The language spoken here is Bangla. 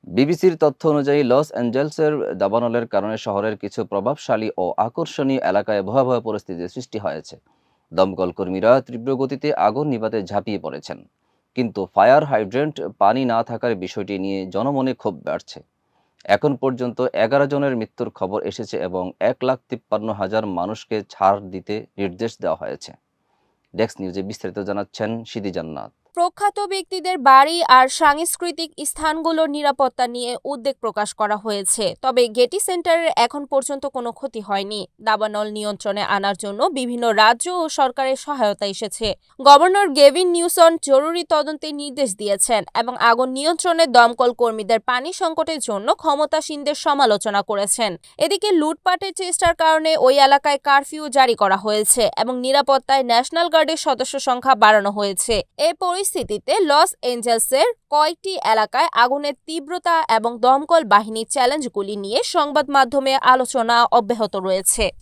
বিবিসির তথ্য অনুযায়ী লস অ্যাঞ্জেলসের দাবানলের কারণে শহরের কিছু প্রভাবশালী ও আকর্ষণীয় এলাকায় ভয়াবহ পরিস্থিতির সৃষ্টি হয়েছে। দমকল কর্মীরা তীব্র গতিতে আগুন নিভাতে ঝাঁপিয়ে পড়েছেন, কিন্তু ফায়ার হাইড্রেন্ট পানি না থাকার বিষয়টি নিয়ে জনমনে ক্ষোভ বাড়ছে। এখন পর্যন্ত 11 জনের মৃত্যুর খবর এসেছে এবং 1,53,000 মানুষকে ছাড় দিতে নির্দেশ দেওয়া হয়েছে। ডেস্ক নিউজে বিস্তারিত জানাচ্ছেন সিদি জান্নাত। প্রখ্যাত ব্যক্তিদের বাড়ি আর সাংস্কৃতিক স্থানগুলোর নিরাপত্তা নিয়ে উদ্বেগ প্রকাশ করা হয়েছে, তবে গেটি সেন্টারের এখন পর্যন্ত কোনো ক্ষতি হয়নি। দাবানল নিয়ন্ত্রণে আনার জন্য বিভিন্ন রাজ্য ও সরকারের সহায়তা এসেছে। গভর্নর গেভিন নিউসন জরুরি তদন্তের নির্দেশ দিয়েছেন এবং আগুন নিয়ন্ত্রণে দমকল কর্মীদের পানি সংকটের জন্য ক্ষমতাসীনদের সমালোচনা করেছেন। এদিকে লুটপাটের চেষ্টার কারণে ওই এলাকায় কারফিউ জারি করা হয়েছে এবং নিরাপত্তায় ন্যাশনাল গার্ডের সদস্য সংখ্যা বাড়ানো হয়েছে। পরিস্থিতিতে লস এঞ্জেলসের কয়েকটি এলাকায় আগুনের তীব্রতা এবং দমকল বাহিনীর চ্যালেঞ্জগুলি নিয়ে সংবাদ মাধ্যমে আলোচনা অব্যাহত রয়েছে।